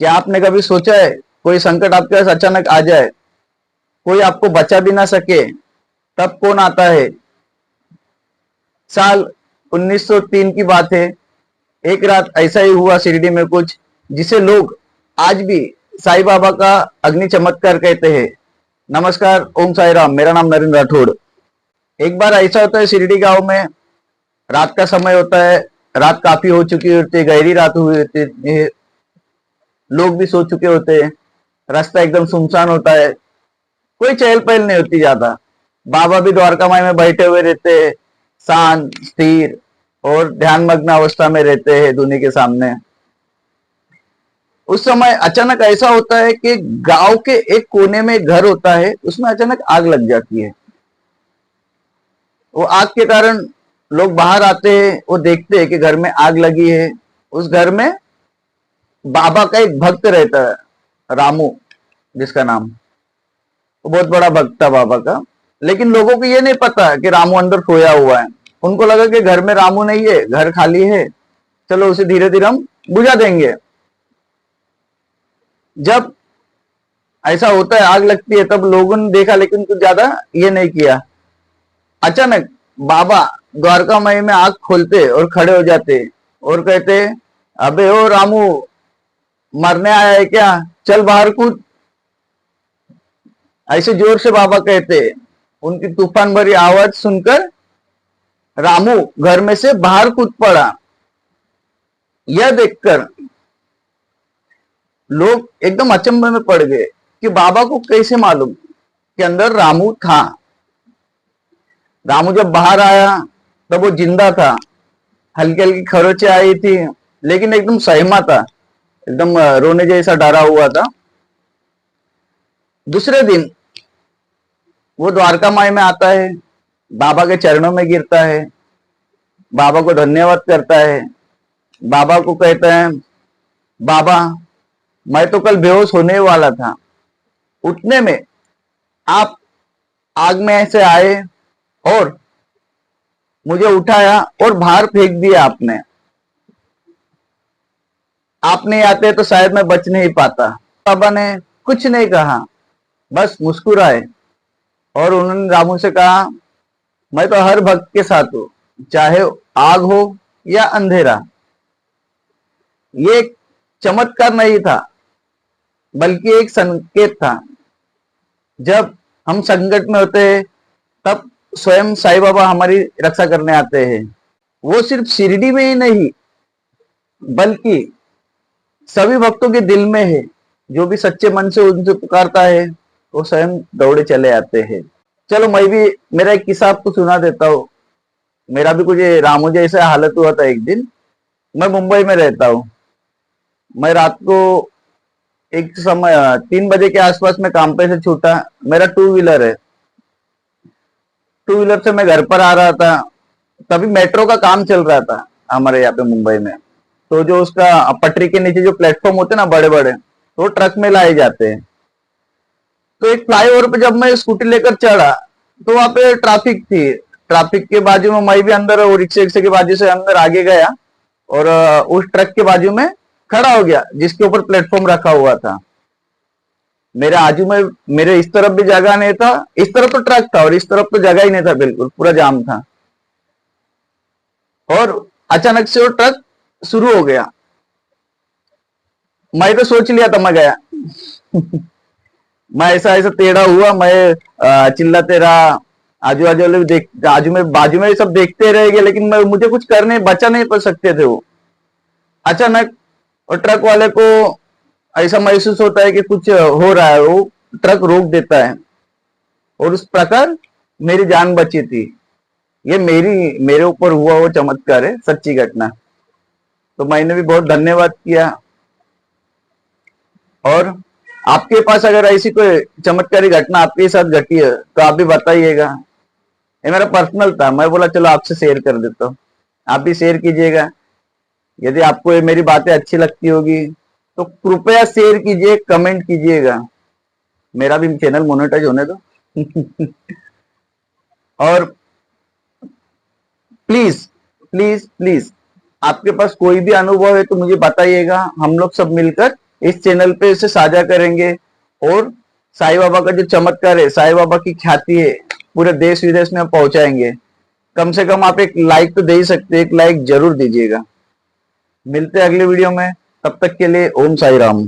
क्या आपने कभी सोचा है कोई संकट आपके पास अचानक आ जाए, कोई आपको बचा भी ना सके, तब कौन आता है? साल 1903 की बात है। एक रात ऐसा ही हुआ शिरडी में कुछ, जिसे लोग आज भी साईं बाबा का अग्नि चमत्कार कहते हैं। नमस्कार, ओम साई राम। मेरा नाम नरेंद्र राठौड़। एक बार ऐसा होता है शिरडी गांव में, रात का समय होता है। रात काफी हो चुकी होती है, गहरी रात हुई होती है, लोग भी सो चुके होते हैं। रास्ता एकदम सुनसान होता है, कोई चहल पहल नहीं होती ज्यादा। बाबा भी द्वारका माई में बैठे हुए रहते हैं, शांत स्थिर और ध्यान मग्न अवस्था में रहते हैं दुनि के सामने। उस समय अचानक ऐसा होता है कि गांव के एक कोने में घर होता है, उसमें अचानक आग लग जाती है। वो आग के कारण लोग बाहर आते हैं, वो देखते हैं कि घर में आग लगी है। उस घर में बाबा का एक भक्त रहता है, रामू जिसका नाम, वो बहुत बड़ा भक्त था बाबा का। लेकिन लोगों को ये नहीं पता कि रामू अंदर सोया हुआ है। उनको लगा कि घर में रामू नहीं है, घर खाली है, चलो उसे धीरे धीरे हम बुझा देंगे। जब ऐसा होता है, आग लगती है, तब लोगों ने देखा लेकिन कुछ ज्यादा ये नहीं किया। अचानक बाबा द्वारका माई में आग खोलते और खड़े हो जाते और कहते, अबे ओ रामू, मरने आया है क्या? चल बाहर कूद। ऐसे जोर से बाबा कहते। उनकी तूफान भरी आवाज सुनकर रामू घर में से बाहर कूद पड़ा। यह देखकर लोग एकदम अचंभे में पड़ गए कि बाबा को कैसे मालूम कि अंदर रामू था। रामू जब बाहर आया तब वो जिंदा था, हल्की हल्की खरोचे आई थी, लेकिन एकदम सहमा था, एकदम रोने जैसा डरा हुआ था। दूसरे दिन वो द्वारका माई में आता है, बाबा के चरणों में गिरता है, बाबा को धन्यवाद करता है। बाबा को कहता है, बाबा मैं तो कल बेहोश होने वाला था, उठने में आप आग में ऐसे आए और मुझे उठाया और बाहर फेंक दिया आपने। आप नहीं आते तो शायद मैं बच नहीं पाता। बाबा ने कुछ नहीं कहा, बस मुस्कुराए और उन्होंने रामू से कहा, मैं तो हर भक्त के साथ हूं, चाहे आग हो या अंधेरा। ये एक चमत्कार नहीं था, बल्कि एक संकेत था। जब हम संकट में होते हैं, तब स्वयं साईं बाबा हमारी रक्षा करने आते हैं। वो सिर्फ शिरडी में ही नहीं, बल्कि सभी भक्तों के दिल में है। जो भी सच्चे मन से उनसे पुकारता है, वो स्वयं दौड़े चले आते हैं। चलो मैं भी मेरा एक किस्सा आपको सुना देता हूँ। मेरा भी कुछ रामू जैसा हालत हुआ था एक दिन। मैं मुंबई में रहता हूँ। मैं रात को एक समय 3 बजे के आसपास में काम पे से छूटा। मेरा टू व्हीलर है, टू व्हीलर से मैं घर पर आ रहा था। तभी मेट्रो का काम चल रहा था हमारे यहाँ पे मुंबई में। तो जो उसका पटरी के नीचे जो प्लेटफॉर्म होते हैं ना बड़े बड़े, तो ट्रक में लाए जाते हैं। तो एक फ्लाईओवर पे जब मैं स्कूटी लेकर चढ़ा, तो वहां पे ट्रैफिक थी। ट्रैफिक के बाजू में मैं भी अंदर, वो रिक्शे रिक्शे के बाजू से अंदर आगे गया और उस ट्रक के बाजू में खड़ा हो गया जिसके ऊपर प्लेटफॉर्म रखा हुआ था। मेरे आजू में, मेरे इस तरफ भी जगह नहीं था, इस तरफ तो ट्रक था और इस तरफ तो जगह ही नहीं था, बिल्कुल पूरा जाम था। और अचानक से वो ट्रक शुरू हो गया। मैं तो सोच लिया था मैं गया। मैं ऐसा ऐसा टेढ़ा हुआ, मैं चिल्लाते रहा। आजू बाजू वाले भी देख, आजू में बाजू में सब देखते रह गए, लेकिन मैं, मुझे कुछ करने बचा नहीं पा सकते थे वो। अचानक और ट्रक वाले को ऐसा महसूस होता है कि कुछ हो रहा है, वो ट्रक रोक देता है और उस प्रकार मेरी जान बची थी। ये मेरे ऊपर हुआ वो चमत्कार है, सच्ची घटना। तो मैंने भी बहुत धन्यवाद किया। और आपके पास अगर ऐसी कोई चमत्कारी घटना आपके साथ घटी है तो आप भी बताइएगा। ये मेरा पर्सनल था, मैं बोला चलो आपसे शेयर कर देता हूँ। आप भी शेयर कीजिएगा। यदि आपको ये मेरी बातें अच्छी लगती होगी तो कृपया शेयर कीजिए, कमेंट कीजिएगा। मेरा भी चैनल मोनेटाइज होने दो। और प्लीज प्लीज प्लीज, आपके पास कोई भी अनुभव है तो मुझे बताइएगा। हम लोग सब मिलकर इस चैनल पे इसे साझा करेंगे और साईं बाबा का जो चमत्कार है, साईं बाबा की ख्याति है, पूरे देश विदेश में पहुंचाएंगे। कम से कम आप एक लाइक तो दे ही सकते हैं, एक लाइक जरूर दीजिएगा। मिलते हैं अगले वीडियो में, तब तक के लिए ओम साई राम।